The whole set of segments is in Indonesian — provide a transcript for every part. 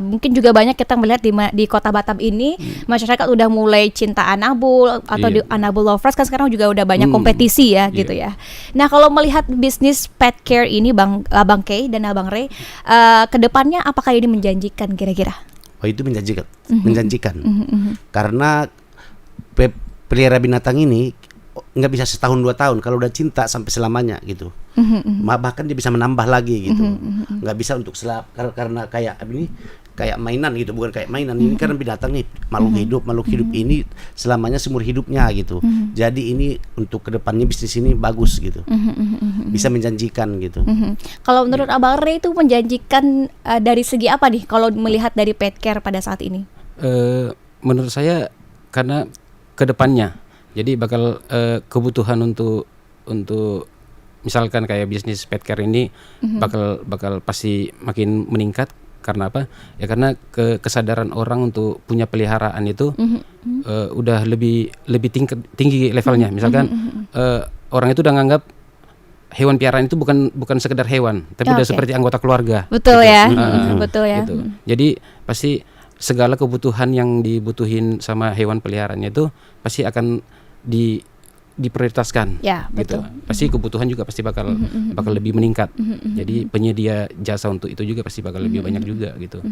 Mungkin juga banyak kita melihat di kota Batam ini masyarakat udah mulai cinta anabul atau di anabul lovers kan sekarang juga udah banyak kompetisi ya gitu ya. Nah kalau melihat bisnis pet care ini Abang Kay dan Abang Ray, kedepannya apakah ini menjanjikan kira-kira? Oh itu menjanjikan, karena pelihara binatang ini nggak bisa setahun 2 tahun, kalau udah cinta sampai selamanya gitu. Bahkan dia bisa menambah lagi gitu. Nggak bisa untuk karena kayak mainan gitu, bukan kayak mainan. Ini kan binatang nih, makhluk hidup ini selamanya seumur hidupnya gitu. Jadi ini untuk kedepannya bisnis ini bagus gitu. Bisa menjanjikan gitu. Kalau menurut Abang Ray itu menjanjikan dari segi apa nih kalau melihat dari pet care pada saat ini? Menurut saya karena kedepannya, jadi bakal kebutuhan untuk misalkan kayak bisnis pet care ini bakal pasti makin meningkat. Karena apa? Ya karena kesadaran orang untuk punya peliharaan itu udah lebih tinggi levelnya. Misalkan orang itu udah nganggap hewan piaraan itu bukan sekedar hewan, tapi udah seperti anggota keluarga. Betul gitu. Ya. Betul ya. Gitu. Jadi pasti segala kebutuhan yang dibutuhin sama hewan peliharaannya itu pasti akan diprioritaskan, ya, gitu. betul. Pasti kebutuhan juga pasti bakal lebih meningkat. Jadi penyedia jasa untuk itu juga pasti bakal lebih banyak juga gitu.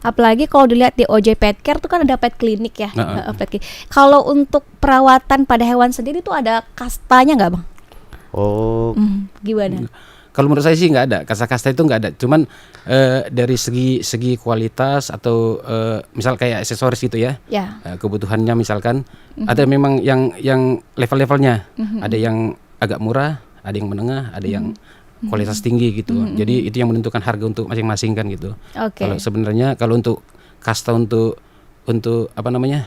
Apalagi kalau dilihat di OJ Pet Care tuh kan ada pet klinik ya. Pet klinik. Kalau untuk perawatan pada hewan sendiri tuh ada kastanya nggak Bang? Oh, Gimana? Kalau menurut saya sih nggak ada, kasta itu nggak ada. Cuman dari segi kualitas atau misal kayak aksesoris gitu ya, kebutuhannya misalkan ada memang yang level-levelnya. Ada yang agak murah, ada yang menengah, ada yang kualitas tinggi gitu. Jadi itu yang menentukan harga untuk masing-masing kan gitu. Kalau sebenarnya kalau untuk kasta untuk apa namanya,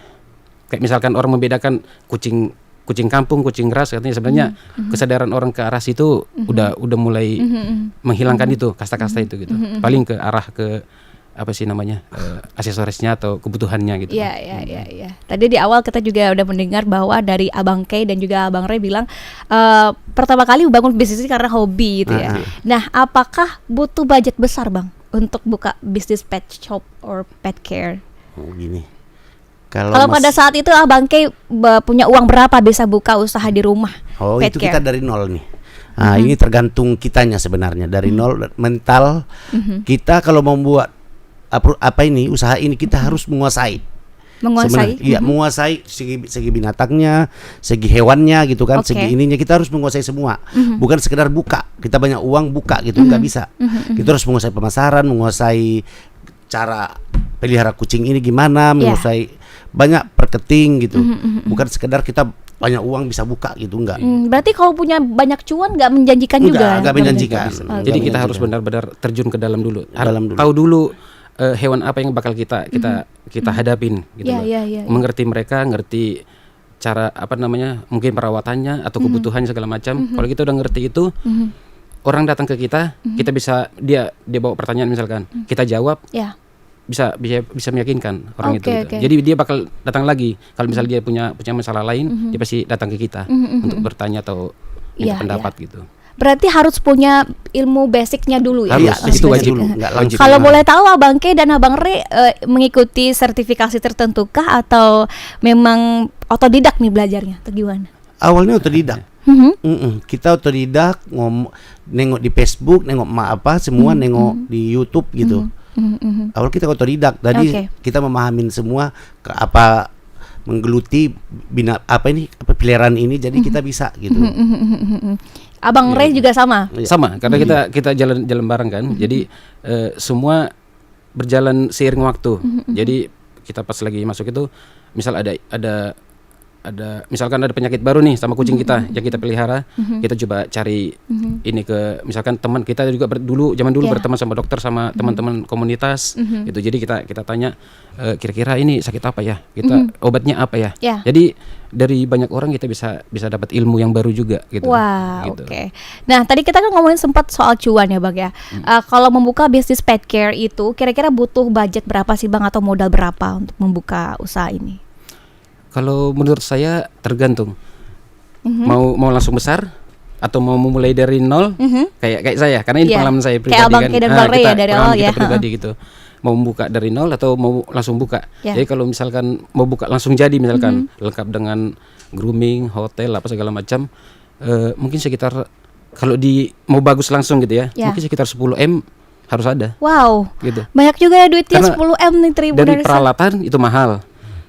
kayak misalkan orang membedakan kucing kampung, kucing ras, katanya sebenarnya kesadaran orang ke arah situ udah mulai menghilangkan itu kasta-kasta itu gitu. Paling ke arah ke apa sih namanya, aksesorisnya atau kebutuhannya gitu. Iya. Tadi di awal kita juga udah mendengar bahwa dari Abang Kay dan juga Abang Ray bilang pertama kali bangun bisnis ini karena hobi gitu ya. Nah, apakah butuh budget besar Bang untuk buka bisnis pet shop or pet care? Oh gini. Kalau pada saat itu Abang Kay punya uang berapa bisa buka usaha di rumah? Oh pet itu care? kita dari nol nih. Nah ini tergantung kitanya sebenarnya dari nol mental. Kita kalau mau buat apa ini usaha ini kita harus menguasai. Iya menguasai segi binatangnya, segi hewannya gitu kan, segi ininya kita harus menguasai semua. Bukan sekedar buka, kita banyak uang buka gitu nggak bisa. Kita harus menguasai pemasaran, menguasai cara pelihara kucing ini gimana, menguasai banyak marketing gitu. Bukan sekedar kita banyak uang bisa buka gitu, enggak. Berarti kalau punya banyak cuan nggak menjanjikan juga? Enggak menjanjikan. Jadi kita harus benar-benar terjun ke dalam dulu. Tahu dulu hewan apa yang bakal kita hadapin gitu loh. Mengerti mereka, ngerti cara apa namanya, mungkin perawatannya atau kebutuhannya segala macam. Kalau kita udah ngerti itu, orang datang ke kita, kita bisa dia bawa pertanyaan misalkan, kita jawab. Bisa meyakinkan orang itu gitu. Jadi dia bakal datang lagi kalau misalnya dia punya masalah lain, dia pasti datang ke kita untuk bertanya atau minta pendapat gitu. Berarti harus punya ilmu basicnya dulu ya. Itu wajib. Kalau boleh tahu Abang Kay dan Abang Ray mengikuti sertifikasi tertentu kah atau memang otodidak nih belajarnya atau gimana? Awalnya otodidak. Kita otodidak, nengok di Facebook, nengok semua nengok di YouTube gitu. Awal kita otodidak, tadi kita memahamin semua menggeluti peliharaan ini, jadi kita bisa gitu. Abang Ray juga sama? Sama, karena kita jalan bareng kan. Jadi semua berjalan seiring waktu. Jadi kita pas lagi masuk itu, misal ada misalkan ada penyakit baru nih sama kucing kita yang kita pelihara, kita coba cari ini ke misalkan teman kita juga zaman dulu berteman sama dokter sama teman-teman komunitas gitu. Jadi kita tanya kira-kira ini sakit apa ya, kita obatnya apa ya. Jadi dari banyak orang kita bisa dapat ilmu yang baru juga gitu. Gitu. Nah tadi kita kan ngomongin sempat soal cuan ya Bang ya. Kalau membuka bisnis pet care itu kira-kira butuh budget berapa sih Bang, atau modal berapa untuk membuka usaha ini? Kalau menurut saya tergantung mau langsung besar atau mau memulai dari nol, kayak saya, karena ini pengalaman saya pribadi kayak Abang Kay dan Bang Ray ya dari awal ya. Kita pribadi gitu. mau buka dari nol atau mau langsung buka. Ya. Jadi kalau misalkan mau buka langsung jadi misalkan lengkap dengan grooming, hotel apa segala macam, mungkin sekitar kalau mau bagus langsung gitu ya, mungkin sekitar 10M harus ada. Wow. Gitu. Banyak juga ya duitnya. Karena 10M nih Tribuners. Dari peralatan itu mahal.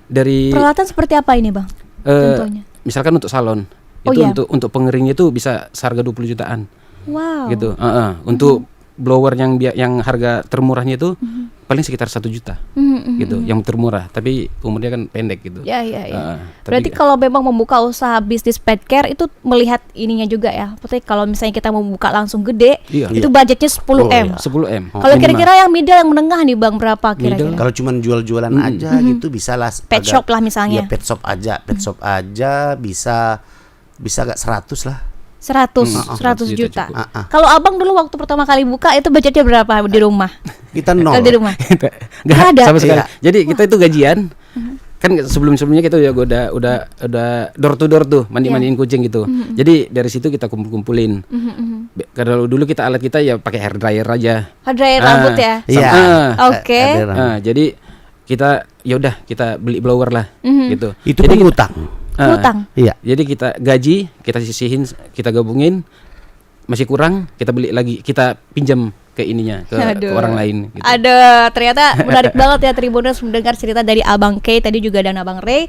Dari peralatan seperti apa ini, Bang? Contohnya. Misalkan untuk salon, untuk pengeringnya itu bisa seharga 20 jutaan. Wow. Gitu. Untuk blower yang harga termurahnya itu paling sekitar 1 juta. Gitu, yang termurah, tapi umurnya kan pendek gitu. Ya. Berarti kalau memang membuka usaha bisnis pet care itu melihat ininya juga ya. Berarti kalau misalnya kita mau buka langsung gede, itu budgetnya 10M. 10M. Kalau kira-kira yang middle, yang menengah nih Bang, berapa kira-kira? Kalau cuma jual-jualan aja gitu bisa lah. Pet shop lah misalnya. Ya pet shop aja bisa gak 100 lah. 100 juta. Kalau Abang dulu waktu pertama kali buka itu budgetnya berapa di rumah? Kita nol. Di rumah. Gak ada sama sekali. Iya. Jadi kita itu gajian. Kan sebelumnya kita juga udah door to door tuh mandiin kucing gitu. Jadi dari situ kita kumpulin. Kalau dulu alat kita ya pakai hair dryer aja. Hair dryer rambut ya. Iya. Oke. Jadi kita kita beli blower lah gitu. Itu jadi pun utang. Utang. Iya. Jadi kita gaji, kita sisihin, kita gabungin, masih kurang, kita beli lagi, kita pinjam ke ininya ke orang lain. Gitu. Ada ternyata menarik banget ya Tribuners mendengar cerita dari Abang K tadi juga dan Abang Ray.